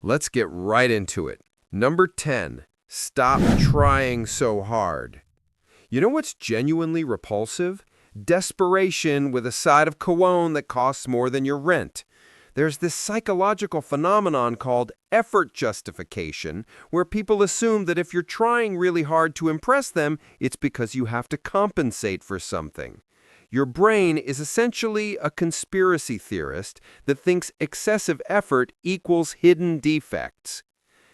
Let's get right into it. Number 10, stop trying so hard. You know what's genuinely repulsive? Desperation with a side of cologne that costs more than your rent. There's this psychological phenomenon called effort justification, where people assume that if you're trying really hard to impress them, it's because you have to compensate for something. Your brain is essentially a conspiracy theorist that thinks excessive effort equals hidden defects.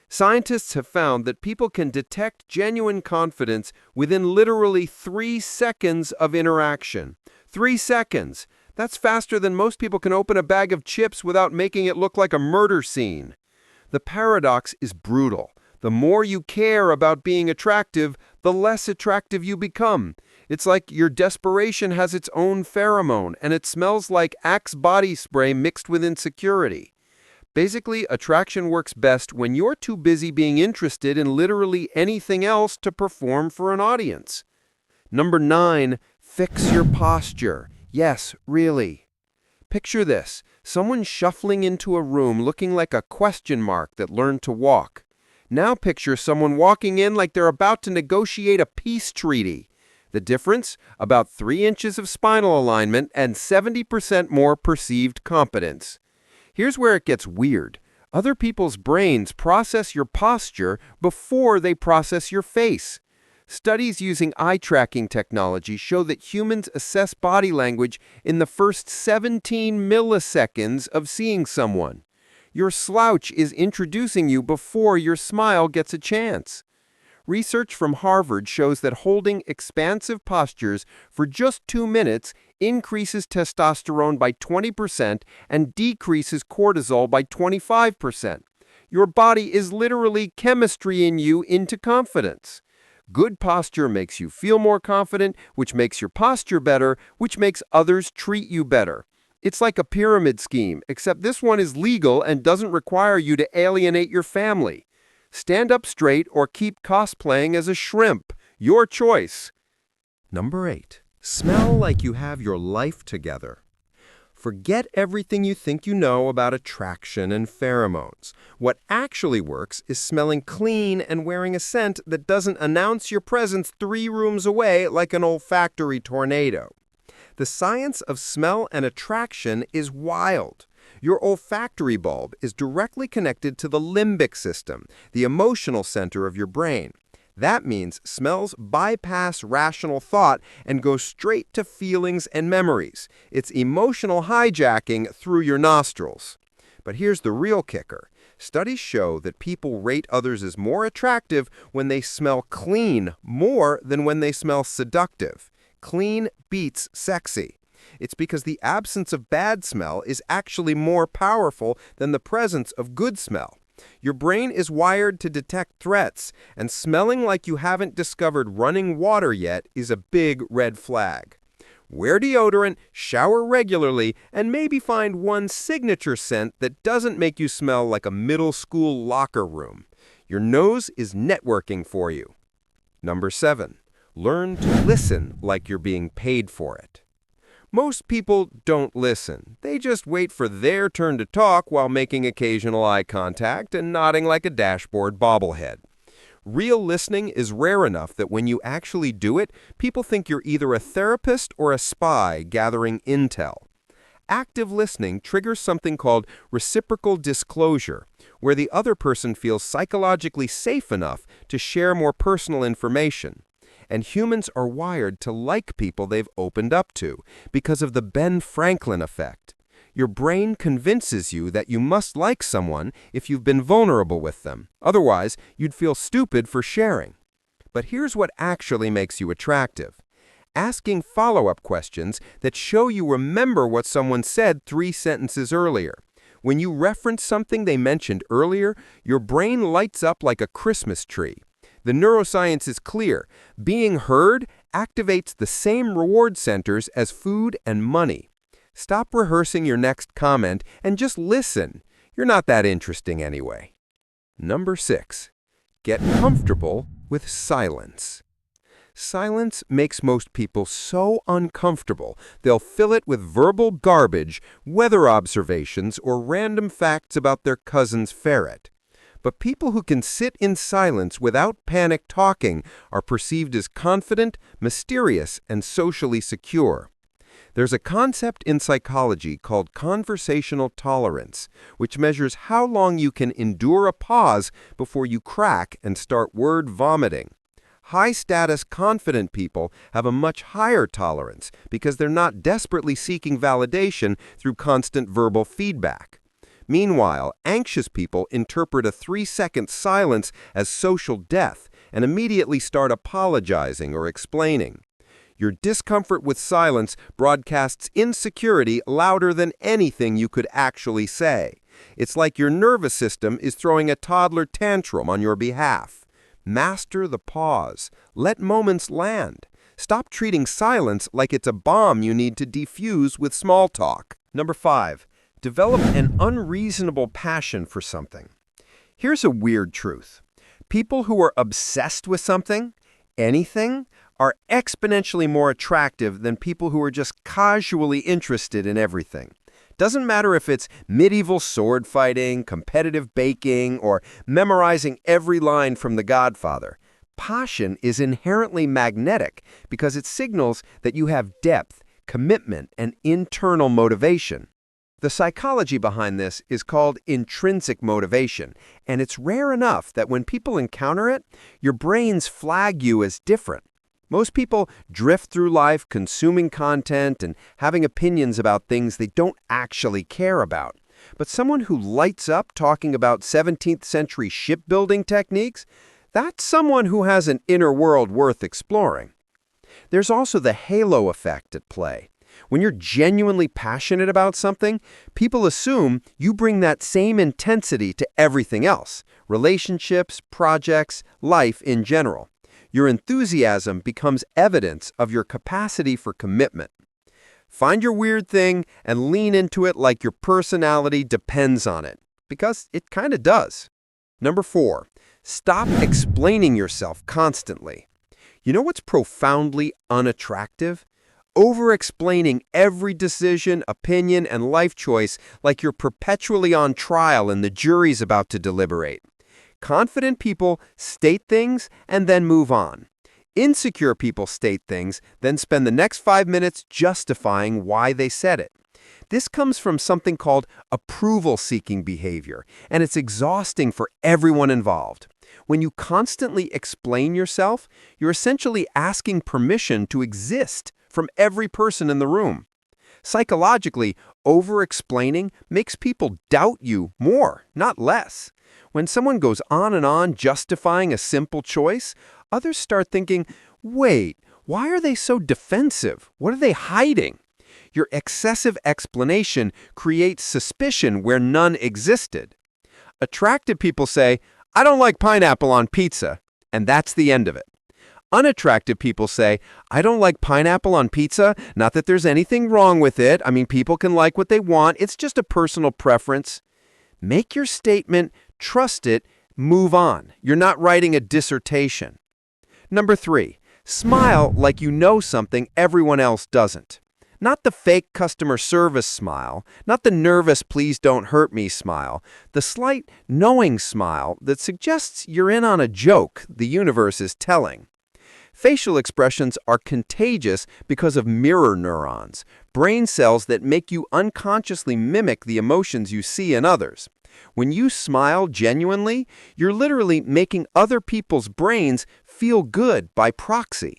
Scientists have found that people can detect genuine confidence within literally 3 seconds of interaction. 3 seconds! That's faster than most people can open a bag of chips without making it look like a murder scene. The paradox is brutal. The more you care about being attractive, the less attractive you become. It's like your desperation has its own pheromone, and it smells like Axe body spray mixed with insecurity. Basically, attraction works best when you're too busy being interested in literally anything else to perform for an audience. Number 9, fix your posture. Yes, really. Picture this, someone shuffling into a room looking like a question mark that learned to walk. Now picture someone walking in like they're about to negotiate a peace treaty. The difference? About 3 inches of spinal alignment and 70% more perceived competence. Here's where it gets weird. Other people's brains process your posture before they process your face. Studies using eye tracking technology show that humans assess body language in the first 17 milliseconds of seeing someone. Your slouch is introducing you before your smile gets a chance. Research from Harvard shows that holding expansive postures for just 2 minutes increases testosterone by 20% and decreases cortisol by 25%. Your body is literally chemistrying you into confidence. Good posture makes you feel more confident, which makes your posture better, which makes others treat you better. It's like a pyramid scheme, except this one is legal and doesn't require you to alienate your family. Stand up straight or keep cosplaying as a shrimp. Your choice. Number 8. Smell like you have your life together. Forget everything you think you know about attraction and pheromones. What actually works is smelling clean and wearing a scent that doesn't announce your presence 3 rooms away like an olfactory tornado. The science of smell and attraction is wild. Your olfactory bulb is directly connected to the limbic system, the emotional center of your brain. That means smells bypass rational thought and go straight to feelings and memories. It's emotional hijacking through your nostrils. But here's the real kicker. Studies show that people rate others as more attractive when they smell clean more than when they smell seductive. Clean beats sexy. It's because the absence of bad smell is actually more powerful than the presence of good smell. Your brain is wired to detect threats, and smelling like you haven't discovered running water yet is a big red flag. Wear deodorant, shower regularly, and maybe find one signature scent that doesn't make you smell like a middle school locker room. Your nose is networking for you. Number 7. Learn to listen like you're being paid for it. Most people don't listen. They just wait for their turn to talk while making occasional eye contact and nodding like a dashboard bobblehead. Real listening is rare enough that when you actually do it, people think you're either a therapist or a spy gathering intel. Active listening triggers something called reciprocal disclosure, where the other person feels psychologically safe enough to share more personal information. And humans are wired to like people they've opened up to because of the Ben Franklin effect. Your brain convinces you that you must like someone if you've been vulnerable with them. Otherwise, you'd feel stupid for sharing. But here's what actually makes you attractive. Asking follow-up questions that show you remember what someone said 3 sentences earlier. When you reference something they mentioned earlier, your brain lights up like a Christmas tree. The neuroscience is clear. Being heard activates the same reward centers as food and money. Stop rehearsing your next comment and just listen. You're not that interesting anyway. Number 6. Get comfortable with silence. Silence makes most people so uncomfortable, they'll fill it with verbal garbage, weather observations, or random facts about their cousin's ferret. But people who can sit in silence without panic talking are perceived as confident, mysterious, and socially secure. There's a concept in psychology called conversational tolerance, which measures how long you can endure a pause before you crack and start word vomiting. High-status, confident people have a much higher tolerance because they're not desperately seeking validation through constant verbal feedback. Meanwhile, anxious people interpret a 3-second silence as social death and immediately start apologizing or explaining. Your discomfort with silence broadcasts insecurity louder than anything you could actually say. It's like your nervous system is throwing a toddler tantrum on your behalf. Master the pause. Let moments land. Stop treating silence like it's a bomb you need to defuse with small talk. Number 5. Develop an unreasonable passion for something. Here's a weird truth. People who are obsessed with something, anything, are exponentially more attractive than people who are just casually interested in everything. Doesn't matter if it's medieval sword fighting, competitive baking, or memorizing every line from The Godfather. Passion is inherently magnetic because it signals that you have depth, commitment, and internal motivation. The psychology behind this is called intrinsic motivation, and it's rare enough that when people encounter it, your brains flag you as different. Most people drift through life consuming content and having opinions about things they don't actually care about. But someone who lights up talking about 17th century shipbuilding techniques, that's someone who has an inner world worth exploring. There's also the halo effect at play. When you're genuinely passionate about something, people assume you bring that same intensity to everything else, relationships, projects, life in general. Your enthusiasm becomes evidence of your capacity for commitment. Find your weird thing and lean into it like your personality depends on it, because it kind of does. Number 4, stop explaining yourself constantly. You know what's profoundly unattractive? Over-explaining every decision, opinion, and life choice like you're perpetually on trial and the jury's about to deliberate. Confident people state things and then move on. Insecure people state things, then spend the next 5 minutes justifying why they said it. This comes from something called approval-seeking behavior, and it's exhausting for everyone involved. When you constantly explain yourself, you're essentially asking permission to exist from every person in the room. Psychologically, over-explaining makes people doubt you more, not less. When someone goes on and on justifying a simple choice, others start thinking, wait, why are they so defensive? What are they hiding? Your excessive explanation creates suspicion where none existed. Attractive people say, I don't like pineapple on pizza, and that's the end of it. Unattractive people say, I don't like pineapple on pizza, not that there's anything wrong with it. I mean, people can like what they want. It's just a personal preference. Make your statement, trust it, move on. You're not writing a dissertation. Number 3, smile like you know something everyone else doesn't. Not the fake customer service smile, not the nervous please don't hurt me smile, the slight knowing smile that suggests you're in on a joke the universe is telling. Facial expressions are contagious because of mirror neurons, brain cells that make you unconsciously mimic the emotions you see in others. When you smile genuinely, you're literally making other people's brains feel good by proxy.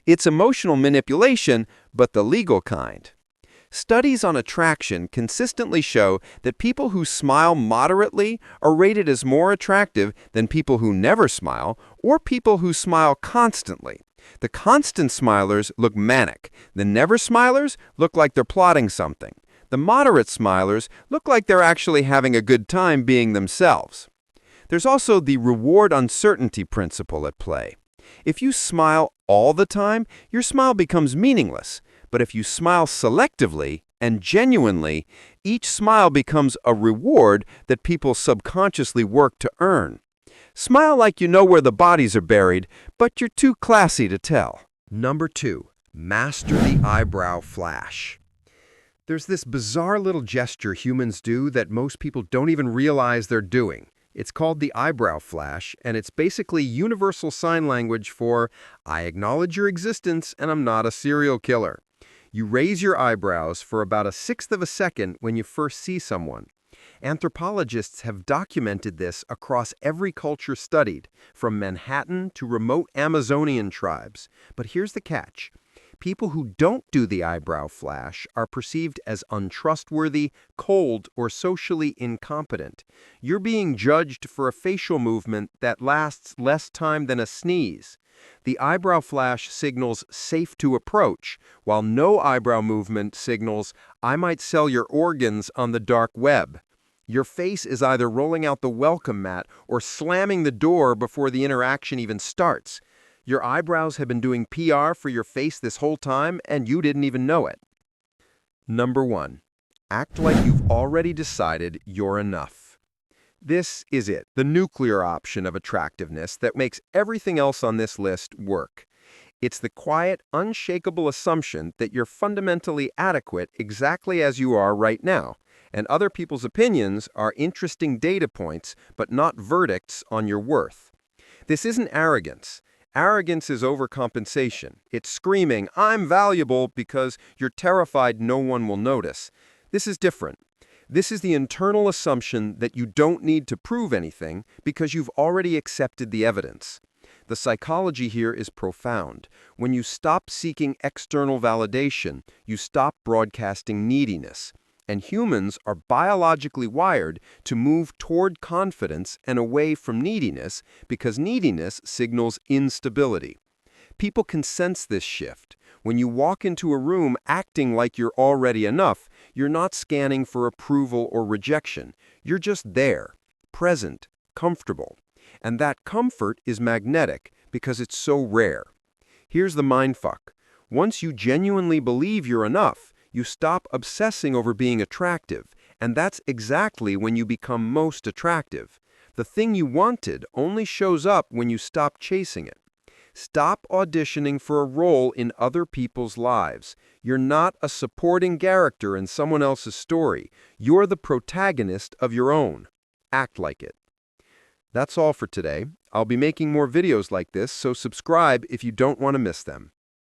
It's emotional manipulation, but the legal kind. Studies on attraction consistently show that people who smile moderately are rated as more attractive than people who never smile or people who smile constantly. The constant smilers look manic. The never smilers look like they're plotting something. The moderate smilers look like they're actually having a good time being themselves. There's also the reward uncertainty principle at play. If you smile all the time, your smile becomes meaningless. But if you smile selectively and genuinely, each smile becomes a reward that people subconsciously work to earn. Smile like you know where the bodies are buried, but you're too classy to tell. Number 2, master the eyebrow flash. There's this bizarre little gesture humans do that most people don't even realize they're doing. It's called the eyebrow flash, and it's basically universal sign language for, I acknowledge your existence and I'm not a serial killer. You raise your eyebrows for about a sixth of a second when you first see someone. Anthropologists have documented this across every culture studied, from Manhattan to remote Amazonian tribes. But here's the catch. People who don't do the eyebrow flash are perceived as untrustworthy, cold, or socially incompetent. You're being judged for a facial movement that lasts less time than a sneeze. The eyebrow flash signals safe to approach, while no eyebrow movement signals I might sell your organs on the dark web. Your face is either rolling out the welcome mat or slamming the door before the interaction even starts. Your eyebrows have been doing PR for your face this whole time, and you didn't even know it. Number 1. Act like you've already decided you're enough. This is it, the nuclear option of attractiveness that makes everything else on this list work. It's the quiet, unshakable assumption that you're fundamentally adequate exactly as you are right now, and other people's opinions are interesting data points, but not verdicts on your worth. This isn't arrogance. Arrogance is overcompensation. It's screaming, I'm valuable, because you're terrified no one will notice. This is different. This is the internal assumption that you don't need to prove anything because you've already accepted the evidence. The psychology here is profound. When you stop seeking external validation, you stop broadcasting neediness. And humans are biologically wired to move toward confidence and away from neediness because neediness signals instability. People can sense this shift. When you walk into a room acting like you're already enough, you're not scanning for approval or rejection. You're just there, present, comfortable. And that comfort is magnetic because it's so rare. Here's the mindfuck. Once you genuinely believe you're enough, you stop obsessing over being attractive, and that's exactly when you become most attractive. The thing you wanted only shows up when you stop chasing it. Stop auditioning for a role in other people's lives. You're not a supporting character in someone else's story. You're the protagonist of your own. Act like it. That's all for today. I'll be making more videos like this, so subscribe if you don't want to miss them.